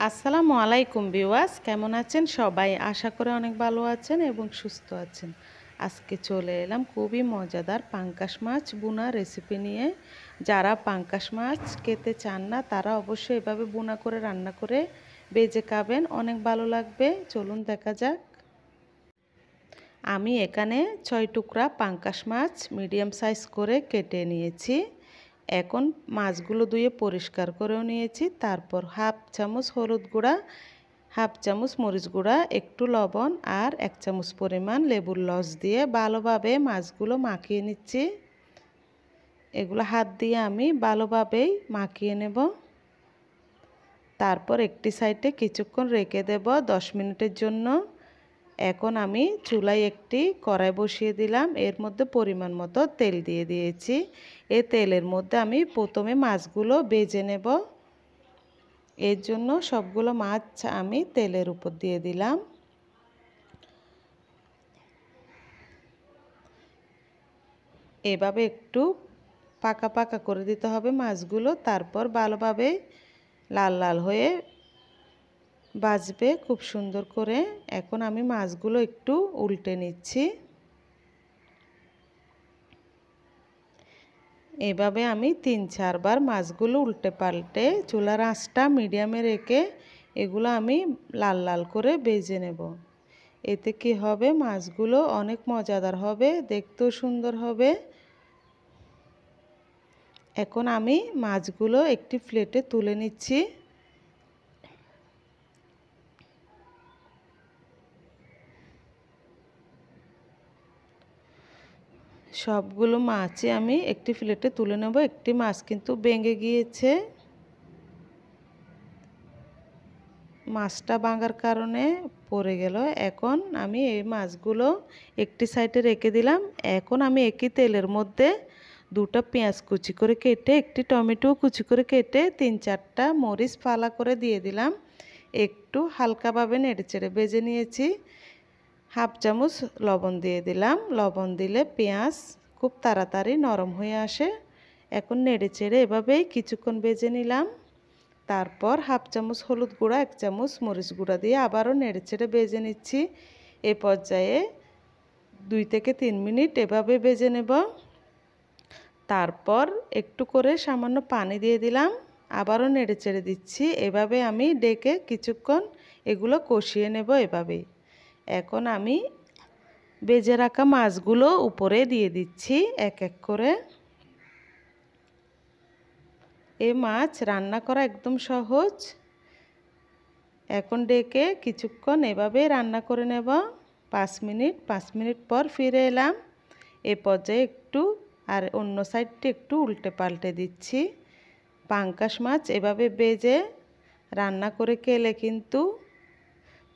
আসসালামু আলাইকুম ভিউয়ার্স, কেমন আছেন সবাই? আশা করে অনেক ভালো আছেন এবং সুস্থ আছেন। আজকে চলে এলাম খুবই মজাদার পাঙ্গাস মাছ বুনা রেসিপি নিয়ে। যারা পাঙ্গাস মাছ খেতে চান না তারা অবশ্যই এভাবে বুনা করে রান্না করে ভেজে খাবেন, অনেক ভালো লাগবে। চলুন দেখা যাক। আমি এখানে 6 টুকরা পাঙ্গাস মাছ মিডিয়াম সাইজ করে কেটে নিয়েছি। এখন মাছগুলো ধুয়ে পরিষ্কার করেও নিয়েছি। তারপর হাফ চামচ হলুদ গুঁড়া, হাফ চামচ মরিচ গুঁড়া, একটু লবণ আর 1 চামচ পরিমাণ লেবুর রস দিয়ে ভালোভাবে মাছগুলো মাখিয়ে নিচ্ছি। এগুলো হাত দিয়ে আমি ভালোভাবেই মাখিয়ে নেব। তারপর একটি সাইডে কিছুক্ষণ রেখে দেব 10 মিনিটের জন্য। এখন আমি চুলায় একটি কড়াই বসিয়ে দিলাম। এর মধ্যে পরিমাণ মতো তেল দিয়ে দিয়েছি। এই তেলের মধ্যে আমি প্রথমে মাছগুলো ভেজে নেব। এর জন্য সবগুলো মাছ আমি তেলের উপর দিয়ে দিলাম। এভাবে একটু পাকা পাকা করে দিতে হবে মাছগুলো। তারপর ভালোভাবে লাল লাল হয়ে ভাজবে খুব সুন্দর করে। এখন আমি মাছগুলো একটু উল্টে নিচ্ছি। এভাবে আমি 3-4 বার মাছগুলো উল্টে পাল্টে চুলার আঁচটা মিডিয়ামে রেখে এগুলো আমি লাল লাল করে ভেজে নেব। এতে কি হবে, মাছগুলো অনেক মজাদার হবে, দেখতেও সুন্দর হবে। এখন আমি মাছগুলো একটি প্লেটে তুলে নিচ্ছি। সবগুলো মাছই আমি একটি প্লেটে তুলে নেব। একটি মাছ কিন্তু ভেঙে গিয়েছে। মাছটা ভাঙার কারণে পড়ে গেল। এখন আমি এই মাছগুলো একটি সাইডে রেখে দিলাম। এখন আমি একই তেলের মধ্যে 2টা পেঁয়াজ কুচি করে কেটে, একটি টমেটো কুচি করে কেটে, 3-4টা মরিচ ফালা করে দিয়ে দিলাম। একটু হালকাভাবে নেড়েচেড়ে ভেজে নিয়েছি। হাফ চামচ লবণ দিয়ে দিলাম। লবণ দিলে পেঁয়াজ খুব তাড়াতাড়ি নরম হয়ে আসে। এখন নেড়েচেড়ে এভাবেই কিছুক্ষণ ভেজে নিলাম। তারপর হাফ চামচ হলুদ গুঁড়া, 1 চামচ মরিচ গুঁড়া দিয়ে আবারও নেড়েচেড়ে ভেজে নিচ্ছি। এ পর্যায়ে 2 থেকে 3 মিনিট এভাবে ভেজে নেব। তারপর একটু করে সামান্য পানি দিয়ে দিলাম, আবারও নেড়েচেড়ে দিচ্ছি। এভাবে আমি ডেকে কিছুক্ষণ এগুলো কষিয়ে নেব এভাবেই। এখন আমি ভেজে রাখা মাছগুলো উপরে দিয়ে দিচ্ছি এক এক করে। এই মাছ রান্না করা একদম সহজ। এখন ডেকে কিছুক্ষণ এভাবে রান্না করে নেব 5 মিনিট। 5 মিনিট পর ফিরে এলাম। এ পর্যায়ে একটু আর অন্য সাইডটি একটু উল্টে পাল্টে দিচ্ছি। পাঙ্গাস মাছ এভাবে ভেজে রান্না করে খেলে কিন্তু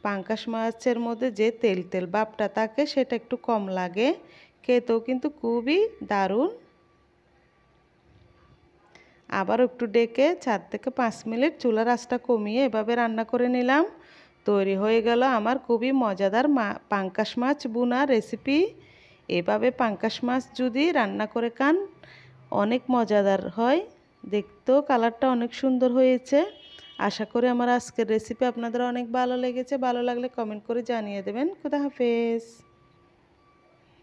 পাঙ্গাস মাছের মধ্যে যে তেল তেল ভাবটা থাকে সেটা একটু কম লাগে, খেতেও কিন্তু খুবই দারুণ। আবার একটু ডেকে 4 থেকে 5 মিনিট চুলার আঁচটা কমিয়ে এভাবে রান্না করে নিলাম। তৈরি হয়ে গেল আমার খুবই মজাদার পাঙ্গাস মাছ বুনা রেসিপি। এভাবে পাঙ্গাস মাছ যদি রান্না করে খান অনেক মজাদার হয়, দেখতেও কালারটা অনেক সুন্দর হয়েছে। আশা করি আমার আজকের রেসিপি আপনাদের অনেক ভালো লেগেছে। ভালো লাগলে কমেন্ট করে জানিয়ে দেবেন। খুদা হাফেজ।